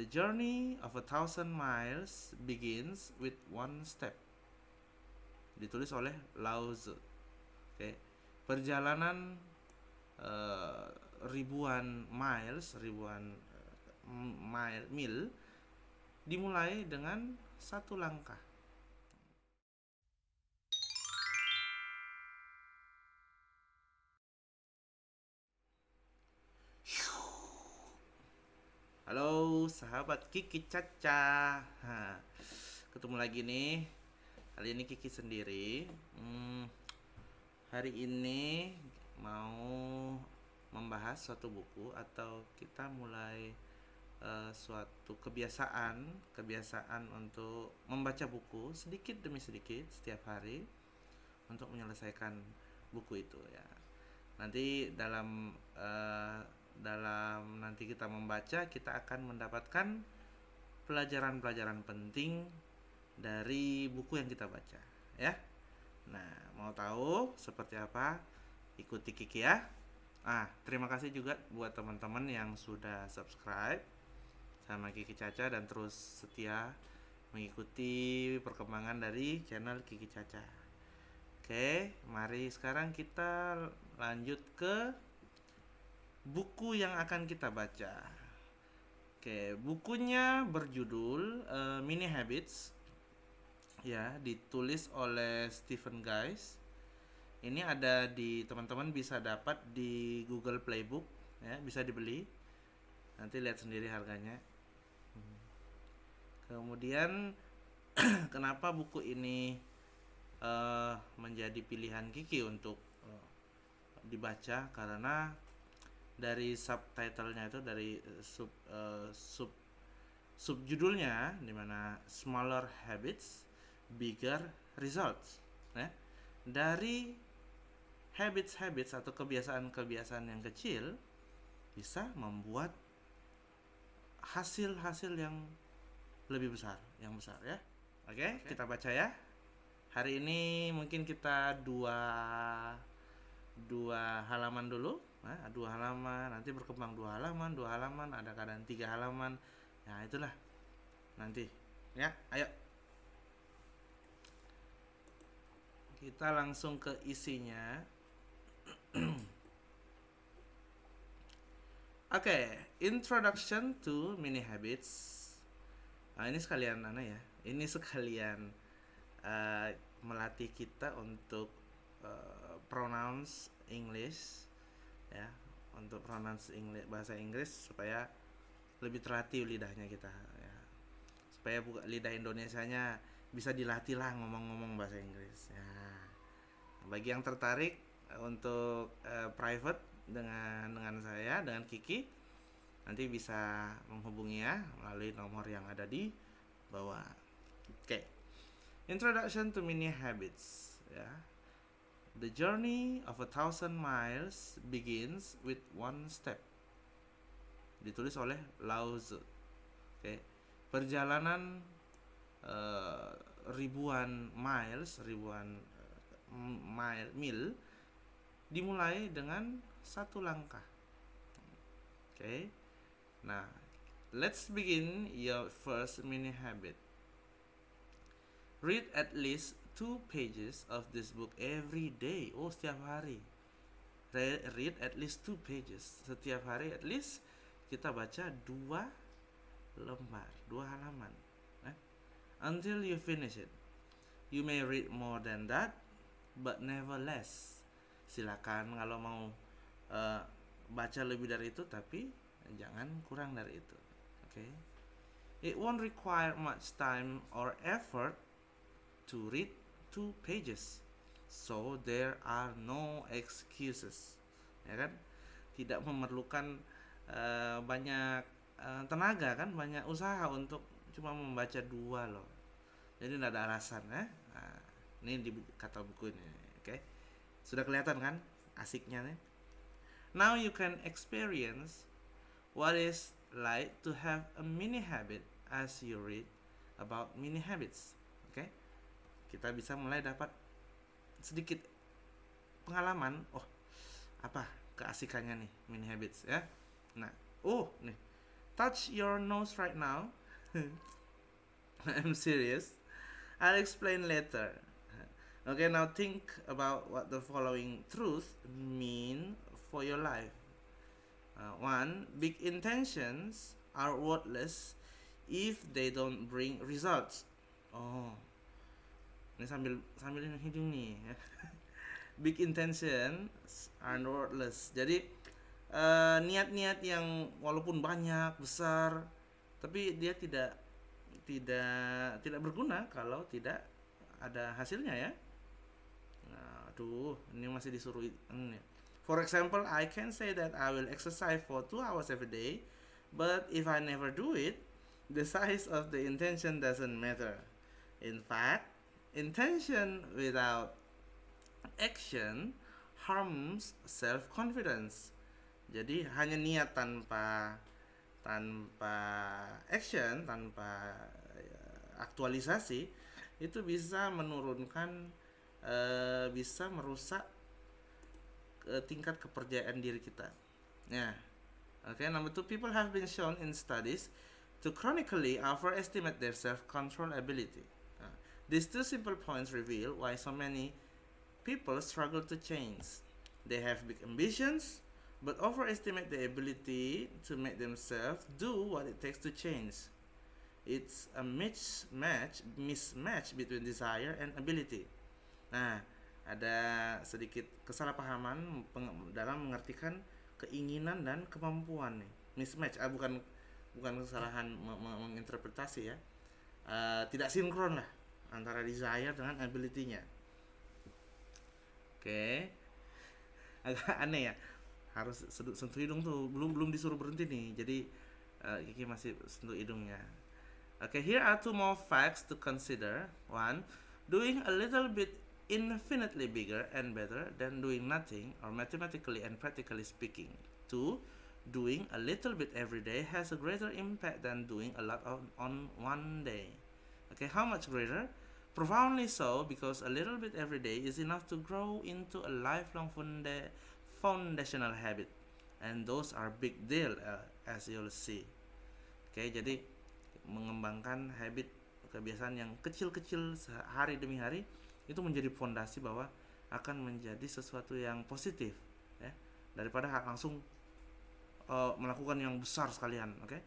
The journey of 1,000 miles begins with one step. Ditulis oleh Lao Tzu. Oke. Perjalanan ribuan mil dimulai dengan satu langkah. Halo sahabat Kiki Caca. Ketemu lagi nih. Kali ini Kiki sendiri. Hari ini mau membahas suatu buku atau kita mulai suatu kebiasaan untuk membaca buku sedikit demi sedikit setiap hari untuk menyelesaikan buku itu ya. Nanti dalam nanti kita membaca, kita akan mendapatkan pelajaran-pelajaran penting dari buku yang kita baca ya. Nah, mau tahu seperti apa? Ikuti Kiki ya. Terima kasih juga buat teman-teman yang sudah subscribe sama Kiki Caca dan terus setia mengikuti perkembangan dari channel Kiki Caca. Oke, mari sekarang kita lanjut ke buku yang akan kita baca. Oke, bukunya berjudul Mini Habits. Ya, ditulis oleh Stephen Guys. Ini ada di teman-teman bisa dapat di Google Playbook ya, bisa dibeli. Nanti lihat sendiri harganya. Kemudian kenapa buku ini menjadi pilihan Kiki untuk dibaca, karena dari subtitlenya itu, dari subjudulnya dimana Smaller Habits, Bigger Results ya. Dari habits atau kebiasaan-kebiasaan yang kecil bisa membuat hasil-hasil yang lebih besar, ya. Oke, kita baca ya. Hari ini mungkin kita dua halaman dulu. Dua halaman, nanti berkembang dua halaman, ada kadang 3 halaman. Ya, itulah. Nanti. Ya, ayo. Kita langsung ke isinya. Oke, Introduction to Mini Habits. Ini sekalian Ini sekalian melatih kita untuk pronounce English ya, untuk pronounce bahasa Inggris supaya lebih terlatih lidahnya kita ya. Supaya lidah Indonesianya bisa dilatih lah ngomong-ngomong bahasa Inggris ya. Bagi yang tertarik untuk private dengan saya, dengan Kiki, nanti bisa menghubungi ya melalui nomor yang ada di bawah. Oke. Introduction to Mini Habits ya. The journey of 1,000 miles begins with one step. Ditulis oleh Lao Tzu. Oke. Perjalanan ribuan mil dimulai dengan satu langkah. Oke. Nah, let's begin your first mini habit. Read at least 2 pages of this book every day. Setiap hari. Read at least 2 pages. Setiap hari at least kita baca 2 lembar, 2 halaman. Until you finish it. You may read more than that, but never less. Silakan kalau mau baca lebih dari itu, tapi jangan kurang dari itu. Okay? It won't require much time or effort to read 2 pages, so there are no excuses. Ya kan? Tidak memerlukan banyak tenaga kan, banyak usaha untuk cuma membaca 2 loh. Jadi tidak ada alasan ya. Ini di kata buku ini. Oke. Sudah kelihatan kan asiknya nih. Now you can experience what is like to have a mini habit as you read about mini habits. Oke. Kita bisa mulai dapat sedikit pengalaman. Apa keasikannya nih mini habits ya. Nah, nih touch your nose right now. I'm serious. I'll explain later. Okay, now think about what the following truth mean for your life. One, big intentions are worthless if they don't bring results. Oh, ini sambil sambil hidung nih. Big intentions are worthless. Jadi niat-niat yang walaupun banyak besar, tapi dia tidak berguna kalau tidak ada hasilnya ya. Nah, aduh, ini masih disuruh ini. For example, I can say that I will exercise for 2 hours every day, but if I never do it, the size of the intention doesn't matter. In fact, intention without action harms self-confidence. Jadi hanya niat tanpa tanpa action, tanpa aktualisasi itu bisa menurunkan bisa merusak tingkat kepercayaan diri kita. Nah, okay, number two, people have been shown in studies to chronically overestimate their self-control ability. These two simple points reveal why so many people struggle to change. They have big ambitions, but overestimate the ability to make themselves do what it takes to change. It's a mismatch between desire and ability. Nah, ada sedikit kesalahpahaman dalam mengartikan keinginan dan kemampuan nih. Mismatch, bukan kesalahan menginterpretasi ya. Tidak sinkron lah antara desire dengan ability-nya. Oke. Agak aneh ya. Harus sentuh hidung tuh, belum disuruh berhenti nih. Jadi Kiki masih sentuh hidungnya. Okay, here are two more facts to consider. One, doing a little bit infinitely bigger and better than doing nothing, or mathematically and practically speaking. Two, doing a little bit every day has a greater impact than doing a lot on one day. Okay, how much greater? Profoundly so, because a little bit every day is enough to grow into a lifelong foundational habit, and those are big deal, as you'll see. Okay, jadi mengembangkan habit, kebiasaan yang kecil-kecil hari demi hari itu menjadi fondasi bahwa akan menjadi sesuatu yang positif ya, daripada langsung melakukan yang besar sekalian. Okay,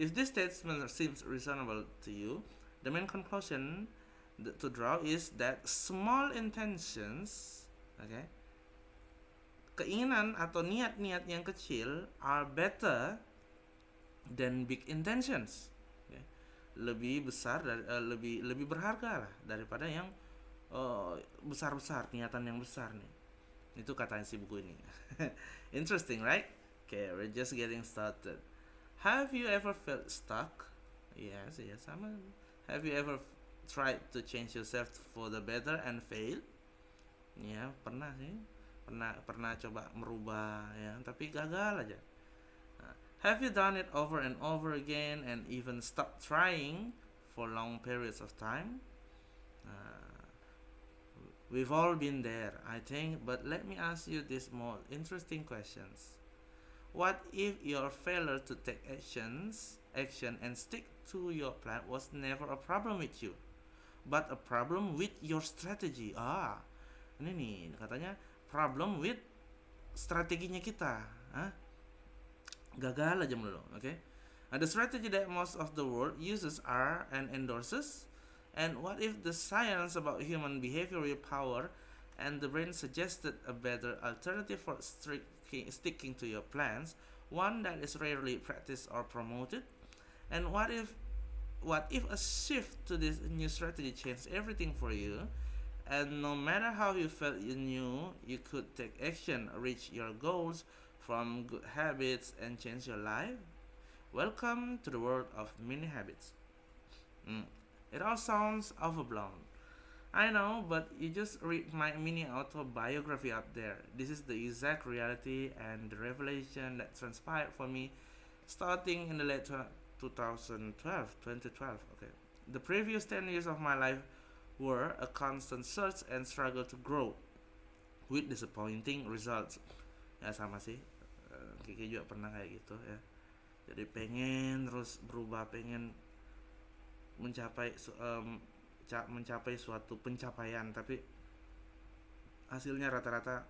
if this statement seems reasonable to you, the main conclusion to draw is that small intentions, okay, keinginan atau niat-niat yang kecil are better than big intentions. Okay, lebih besar dari lebih berharga lah daripada yang besar-besar, niatan yang besar nih. Itu katanya si buku ini. Interesting, right? Okay, we're just getting started. Have you ever felt stuck? Yes, sama. Have you ever tried to change yourself for the better and fail? Ya, pernah sih. Pernah coba merubah ya, tapi gagal aja. Have you done it over and over again and even stopped trying for long periods of time? We've all been there, I think, but let me ask you these more interesting questions. What if your failure to take action and stick to your plan was never a problem with you, but a problem with your strategy? Ini nih katanya problem with strateginya kita. Gagal aja melulu, okay? The strategy that most of the world uses are and endorses. And what if the science about human behavioral power and the brain suggested a better alternative for sticking to your plans, one that is rarely practiced or promoted? And what if a shift to this new strategy changed everything for you, and no matter how you felt you knew you could take action, reach your goals, form good habits, and change your life? Welcome to the world of mini habits. It all sounds overblown, I know, but you just read my mini autobiography up there. This is the exact reality and the revelation that transpired for me starting in the late 2012. Okay. The previous 10 years of my life were a constant search and struggle to grow with disappointing results. Ya sama sih, Kiki juga pernah kayak gitu ya. Jadi pengen terus berubah, pengen mencapai suatu pencapaian, tapi hasilnya rata-rata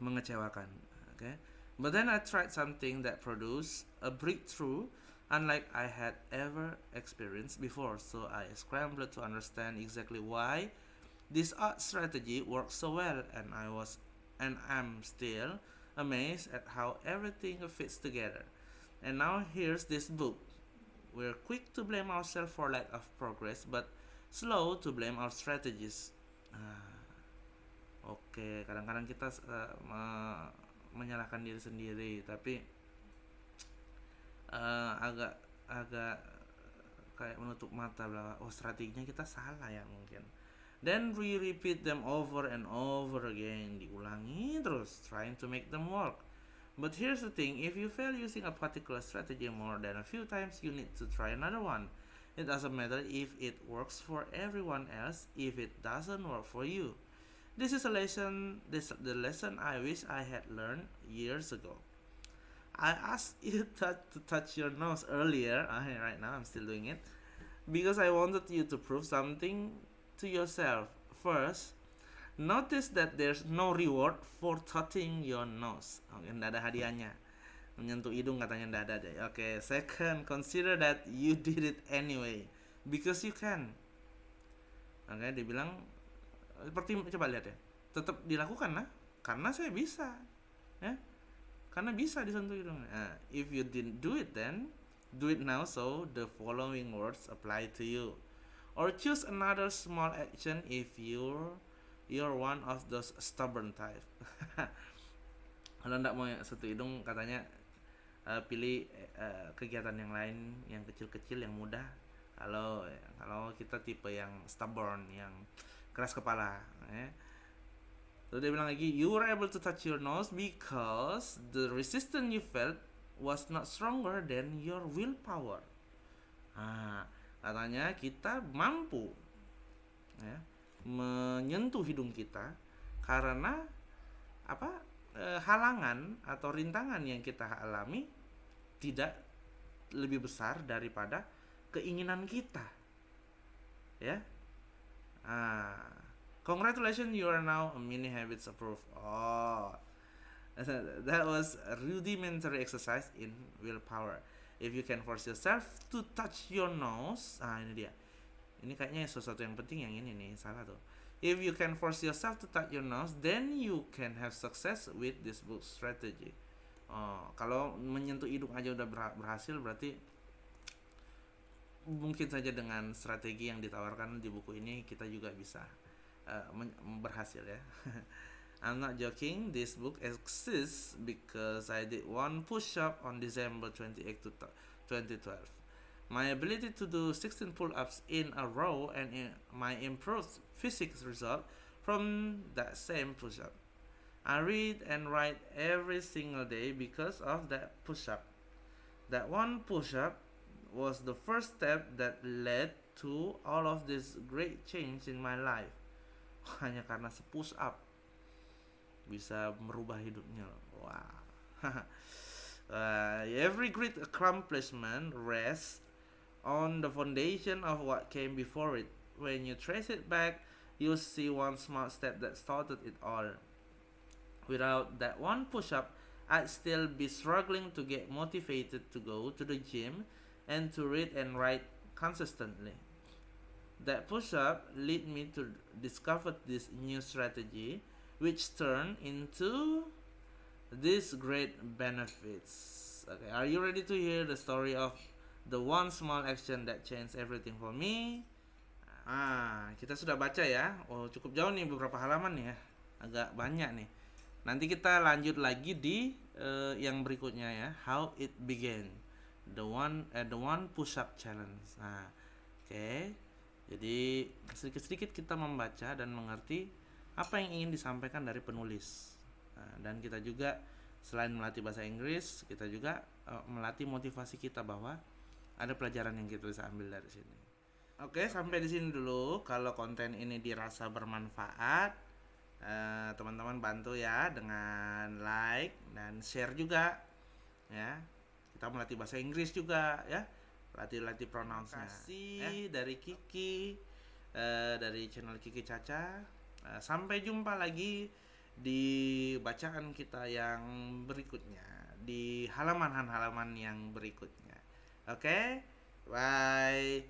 mengecewakan. Okay, but then I tried something that produced a breakthrough unlike I had ever experienced before. So I scrambled to understand exactly why this art strategy works so well, and I'm still amazed at how everything fits together. And now here's this book. We're quick to blame ourselves for lack of progress, but slow to blame our strategies. Ah, Oke, kadang-kadang kita menyalahkan diri sendiri, tapi agak agak kayak menutup mata bahwa strateginya kita salah ya mungkin. Then we repeat them over and over again, diulangi terus, trying to make them work. But here's the thing, if you fail using a particular strategy more than a few times, you need to try another one. It doesn't matter if it works for everyone else, if it doesn't work for you. This is the lesson I wish I had learned years ago. I asked you to touch your nose earlier. Right now I'm still doing it because I wanted you to prove something to yourself. First, notice that there's no reward for touching your nose. Oke, nggak ada hadiahnya. Menyentuh hidung katanya nggak ada deh. Oke, second, consider that you did it anyway because you can. Oke, dibilang seperti coba lihat ya. Tetap dilakukan lah karena saya bisa. Ya. Karena bisa disentuh hidung. If you didn't do it then, do it now so the following words apply to you. Or choose another small action if you're one of those stubborn type. Kalau nggak mau sentuh hidung katanya pilih kegiatan yang lain yang kecil-kecil yang mudah. Kalau kita tipe yang stubborn, yang keras kepala, So dia bilang lagi, you were able to touch your nose because the resistance you felt was not stronger than your willpower. Katanya kita mampu menyentuh hidung kita karena halangan atau rintangan yang kita alami tidak lebih besar daripada keinginan kita. Ya. Congratulations, you are now a mini habits approved. That was a rudimentary exercise in willpower. If you can force yourself to touch your nose, ini dia. Ini kayaknya sesuatu yang penting yang ini nih, salah tuh. If you can force yourself to touch your nose, then you can have success with this book strategy. Kalau menyentuh hidung aja udah berhasil, berarti mungkin saja dengan strategi yang ditawarkan di buku ini kita juga bisa berhasil ya. I'm not joking, this book exists because I did one push-up on December 28, 2012. My ability to do 16 pull-ups in a row and my improved physics result from that same push-up. I read and write every single day because of that push-up. That one push-up was the first step that led to all of this great change in my life. Hanya karena push up bisa merubah hidupnya. Wow. Every great accomplishment rests on the foundation of what came before it. When you trace it back, you'll see one small step that started it all. Without that one push-up, I'd still be struggling to get motivated to go to the gym and to read and write consistently. That push-up led me to discover this new strategy, which turned into these great benefits. Okay, are you ready to hear the story of the one small action that changed everything for me? Kita sudah baca ya. Cukup jauh nih, beberapa halaman nih ya. Agak banyak nih. Nanti kita lanjut lagi di yang berikutnya ya. How it began. The one push-up challenge. Oke. Jadi sedikit-sedikit kita membaca dan mengerti apa yang ingin disampaikan dari penulis. Dan kita juga selain melatih bahasa Inggris, kita juga melatih motivasi kita bahwa ada pelajaran yang kita bisa ambil dari sini. Oke, sampai di sini dulu. Kalau konten ini dirasa bermanfaat, teman-teman bantu ya dengan like dan share juga ya. Kita melatih bahasa Inggris juga ya, latih pronounce-nya. Kasih dari Kiki, dari channel Kiki Caca. Sampai jumpa lagi di bacaan kita yang berikutnya, di halaman-halaman yang berikutnya. Oke, bye.